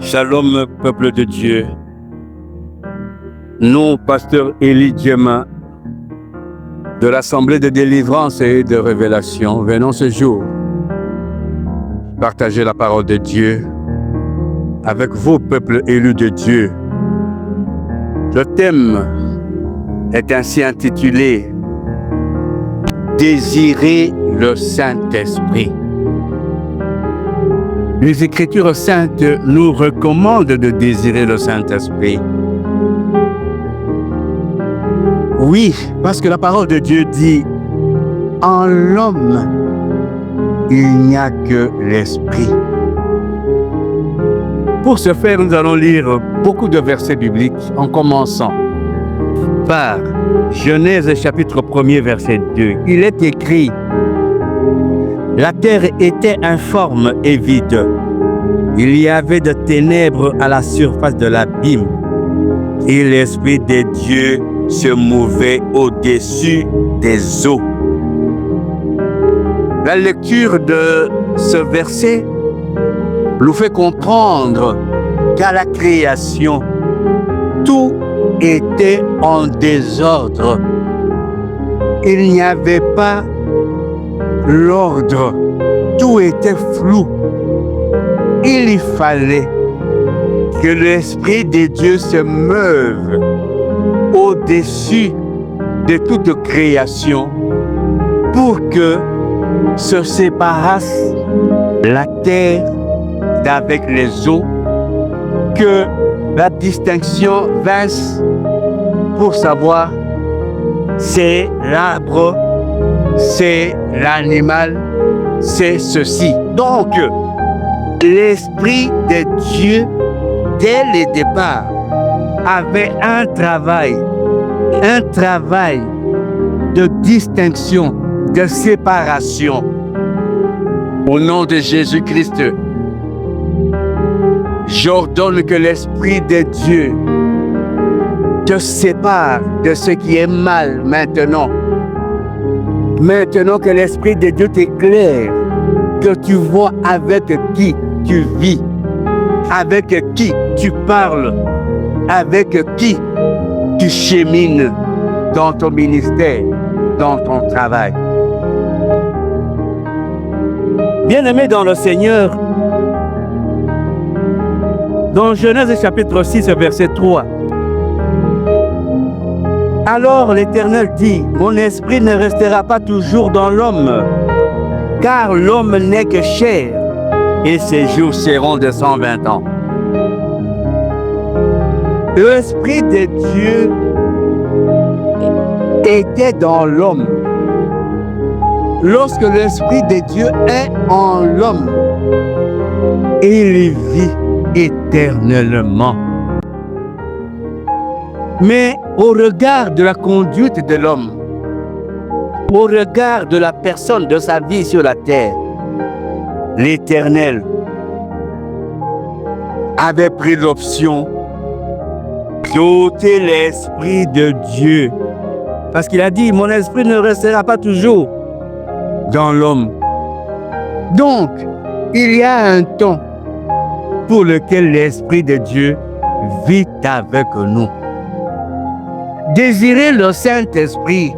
Shalom, peuple de Dieu. Nous, pasteur Élie Djema, de l'Assemblée de délivrance et de révélation, venons ce jour partager la parole de Dieu avec vous, peuple élu de Dieu. Le thème est ainsi intitulé « Désirer le Saint-Esprit ». Les Écritures saintes nous recommandent de désirer le Saint-Esprit. Oui, parce que la parole de Dieu dit « En l'homme, il n'y a que l'Esprit ». Pour ce faire, nous allons lire beaucoup de versets bibliques en commençant par Genèse chapitre 1er verset 2. Il est écrit: la terre était informe et vide. Il y avait de ténèbres à la surface de l'abîme, et l'Esprit de Dieu se mouvait au-dessus des eaux. La lecture de ce verset nous fait comprendre qu'à la création, tout était en désordre. Il n'y avait pas l'ordre, tout était flou. Il y fallait que l'Esprit de Dieu se meuve au-dessus de toute création pour que se séparasse la terre d'avec les eaux, que la distinction vince pour savoir c'est l'arbre, c'est l'animal, c'est ceci. Donc, l'Esprit de Dieu, dès le départ, avait un travail de distinction, de séparation. Au nom de Jésus-Christ, j'ordonne que l'Esprit de Dieu te sépare de ce qui est mal maintenant. Maintenant que l'Esprit de Dieu t'éclaire, que tu vois avec qui tu vis, avec qui tu parles, avec qui tu chemines dans ton ministère, dans ton travail. Bien-aimés dans le Seigneur, dans Genèse chapitre 6, verset 3, alors l'Éternel dit, « Mon esprit ne restera pas toujours dans l'homme, car l'homme n'est que chair, et ses jours seront de 120 ans. » L'Esprit de Dieu était dans l'homme. Lorsque l'Esprit de Dieu est en l'homme, il y vit éternellement. Mais au regard de la conduite de l'homme, au regard de la personne, de sa vie sur la terre, l'Éternel avait pris l'option d'ôter l'Esprit de Dieu. Parce qu'il a dit, mon esprit ne restera pas toujours dans l'homme. Donc, il y a un temps pour lequel l'Esprit de Dieu vit avec nous. Désirer le Saint-Esprit,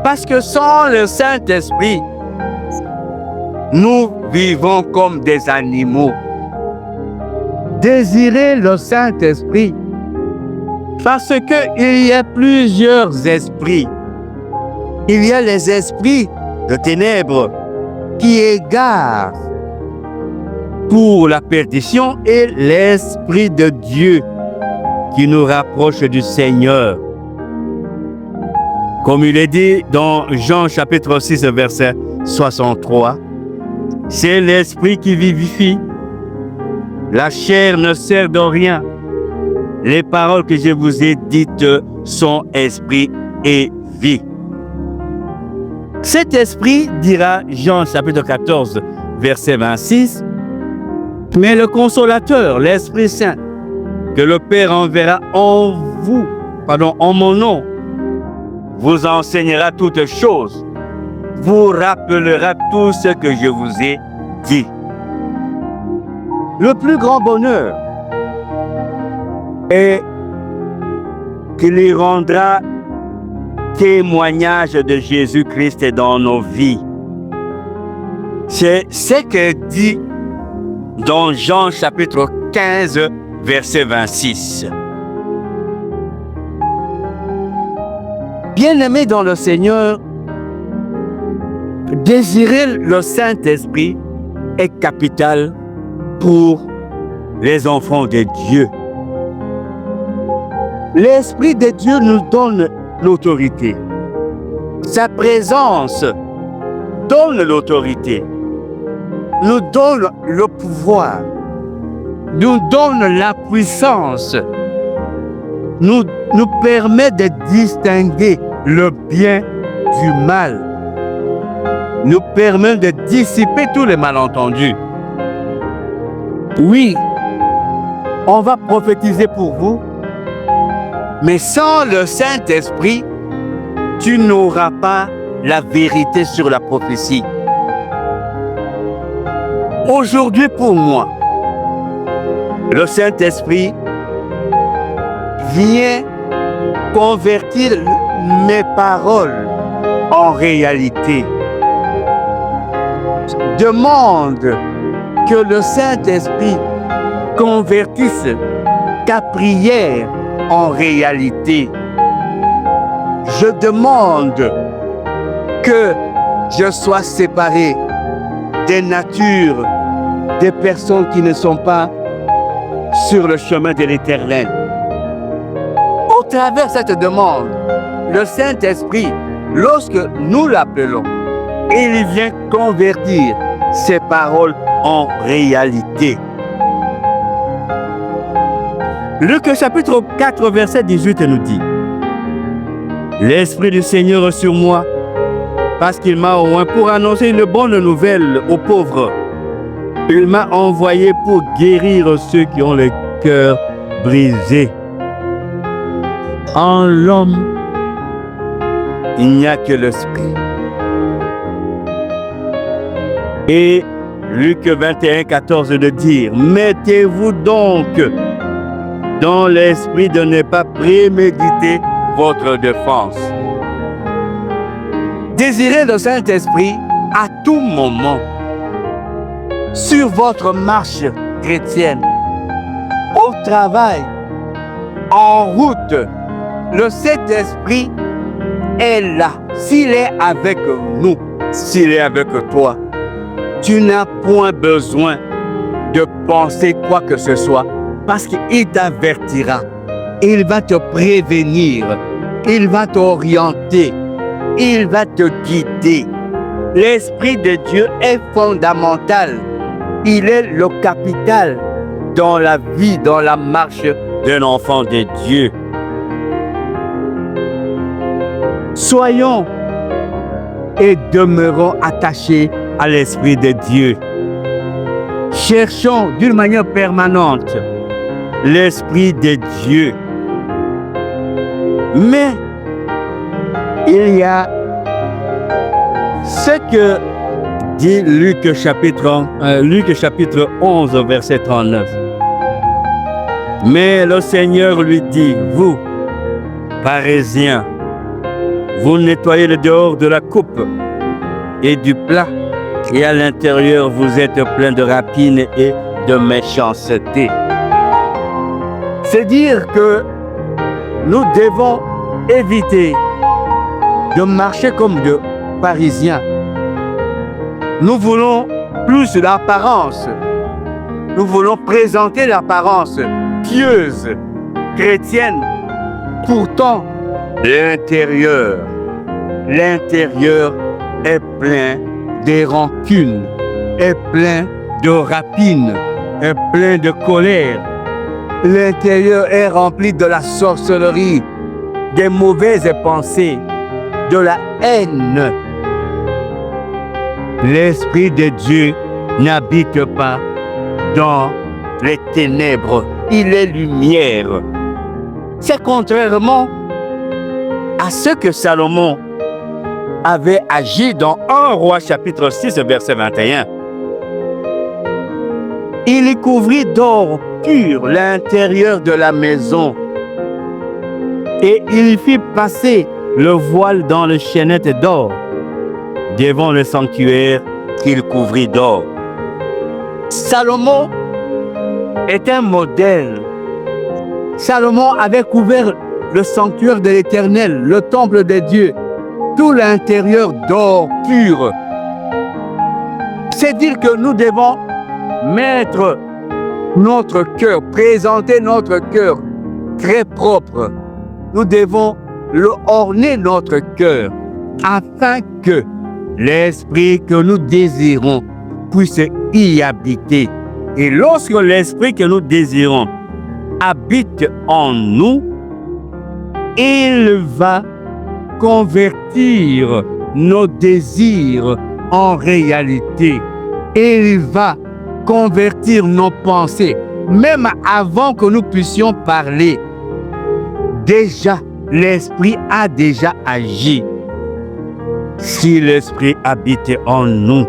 parce que sans le Saint-Esprit, nous vivons comme des animaux. Désirer le Saint-Esprit, parce qu'il y a plusieurs esprits. Il y a les esprits de ténèbres qui égarent pour la perdition et l'Esprit de Dieu qui nous rapproche du Seigneur. Comme il est dit dans Jean chapitre 6, verset 63, c'est l'Esprit qui vivifie. La chair ne sert de rien. Les paroles que je vous ai dites sont esprit et vie. Cet esprit, dira Jean chapitre 14, verset 26, mais le consolateur, l'Esprit Saint, que le Père enverra en mon nom, vous enseignera toutes choses, vous rappellera tout ce que je vous ai dit. Le plus grand bonheur est qu'il y rendra témoignage de Jésus-Christ dans nos vies. C'est ce que dit dans Jean chapitre 15, verset 26. Bien-aimés dans le Seigneur, désirer le Saint-Esprit est capital pour les enfants de Dieu. L'Esprit de Dieu nous donne l'autorité. Sa présence donne l'autorité, nous donne le pouvoir, nous donne la puissance, nous permet de distinguer le bien du mal, nous permet de dissiper tous les malentendus. Oui, on va prophétiser pour vous, mais sans le Saint-Esprit, tu n'auras pas la vérité sur la prophétie. Aujourd'hui, pour moi, le Saint-Esprit vient convertir mes paroles en réalité. Demande que le Saint-Esprit convertisse ta prière en réalité. Je demande que je sois séparé des natures, des personnes qui ne sont pas sur le chemin de l'Éternel. Au travers de cette demande, le Saint-Esprit, lorsque nous l'appelons, il vient convertir ces paroles en réalité. Luc chapitre 4, verset 18 nous dit: L'Esprit du Seigneur est sur moi, parce qu'il m'a oint pour annoncer une bonne nouvelle aux pauvres. Il m'a envoyé pour guérir ceux qui ont le cœur brisé. En l'homme, il n'y a que l'Esprit. Et Luc 21, 14 de dire: Mettez-vous donc dans l'esprit de ne pas préméditer votre défense. Désirez le Saint-Esprit à tout moment sur votre marche chrétienne, au travail, en route. Le Saint-Esprit est là. S'il est avec nous, s'il est avec toi, tu n'as point besoin de penser quoi que ce soit, parce qu'il t'avertira, il va te prévenir, il va t'orienter, il va te guider. L'Esprit de Dieu est fondamental. Il est le capital dans la vie, dans la marche d'un enfant de Dieu. Soyons et demeurons attachés à l'Esprit de Dieu. Cherchons d'une manière permanente l'Esprit de Dieu. Mais il y a ce que dit Luc chapitre 11, verset 39. Mais le Seigneur lui dit: Vous, pharisiens, vous nettoyez le dehors de la coupe et du plat, et à l'intérieur vous êtes plein de rapines et de méchanceté. C'est dire que nous devons éviter de marcher comme des pharisiens. Nous voulons plus l'apparence. Nous voulons présenter l'apparence pieuse, chrétienne. Pourtant, l'intérieur est plein de rancunes, est plein de rapines, est plein de colère. L'intérieur est rempli de la sorcellerie, des mauvaises pensées, de la haine. L'Esprit de Dieu n'habite pas dans les ténèbres, il est lumière. C'est contrairement à ce que Salomon avait agi dans 1 Roi chapitre 6 verset 21. Il y couvrit d'or pur l'intérieur de la maison. Et il fit passer le voile dans les chaînettes d'or devant le sanctuaire qu'il couvrit d'or. Salomon est un modèle. Salomon avait couvert le sanctuaire de l'Éternel, le temple de Dieu, tout l'intérieur d'or pur. C'est dire que nous devons mettre notre cœur, présenter notre cœur très propre. Nous devons orner notre cœur afin que l'esprit que nous désirons puisse y habiter. Et lorsque l'esprit que nous désirons habite en nous, il va convertir nos désirs en réalité. Il va convertir nos pensées, même avant que nous puissions parler. Déjà, l'Esprit a déjà agi. Si l'Esprit habitait en nous.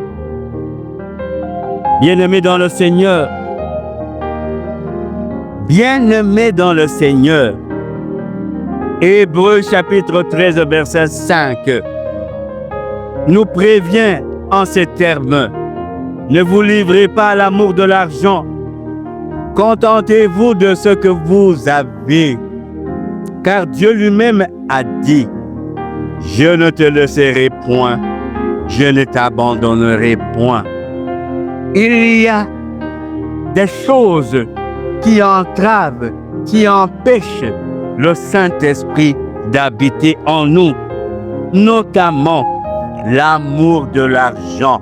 Bien-aimés dans le Seigneur, bien-aimés dans le Seigneur, Hébreux chapitre 13, verset 5, nous prévient en ces termes: ne vous livrez pas à l'amour de l'argent, contentez-vous de ce que vous avez. Car Dieu lui-même a dit: je ne te laisserai point, je ne t'abandonnerai point. Il y a des choses qui entravent, qui empêchent le Saint-Esprit d'habiter en nous, notamment l'amour de l'argent,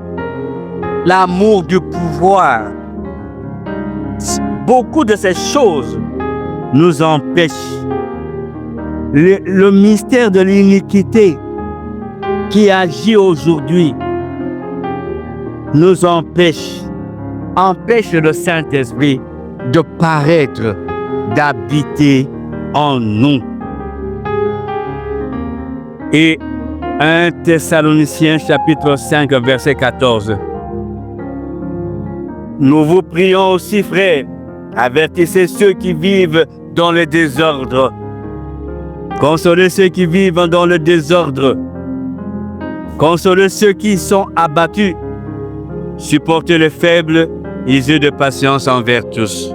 l'amour du pouvoir. Beaucoup de ces choses nous empêchent. Le mystère de l'iniquité qui agit aujourd'hui nous empêche le Saint-Esprit de paraître, d'habiter en nous. Et 1 Thessaloniciens chapitre 5 verset 14. Nous vous prions aussi, frères, avertissez ceux qui vivent dans le désordre. Consolez ceux qui vivent dans le désordre. Consolez ceux qui sont abattus. Supportez les faibles, ayez de patience envers tous.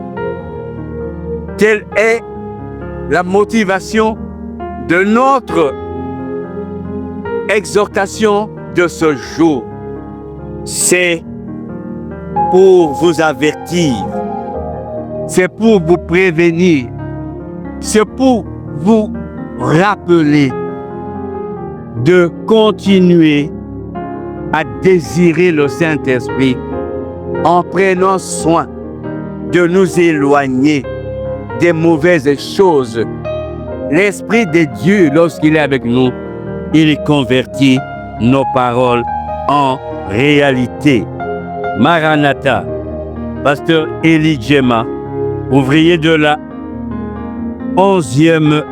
Telle est la motivation de notre exhortation de ce jour. C'est pour vous avertir. C'est pour vous prévenir. C'est pour vous rappeler de continuer à désirer le Saint-Esprit en prenant soin de nous éloigner des mauvaises choses. L'Esprit de Dieu, lorsqu'il est avec nous, il convertit nos paroles en réalité. Maranatha, pasteur Élie Djema, ouvrier de la 11e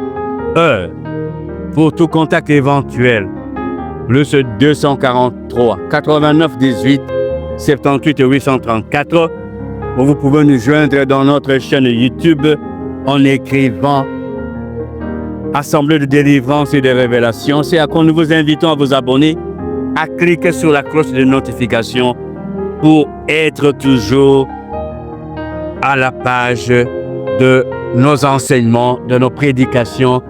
heure. Pour tout contact éventuel, plus 243 89 18 78 834. Vous pouvez nous joindre dans notre chaîne YouTube en écrivant Assemblée de délivrance et de révélation. C'est à quoi nous vous invitons à vous abonner, à cliquer sur la cloche de notification pour être toujours à la page de nos enseignements, de nos prédications.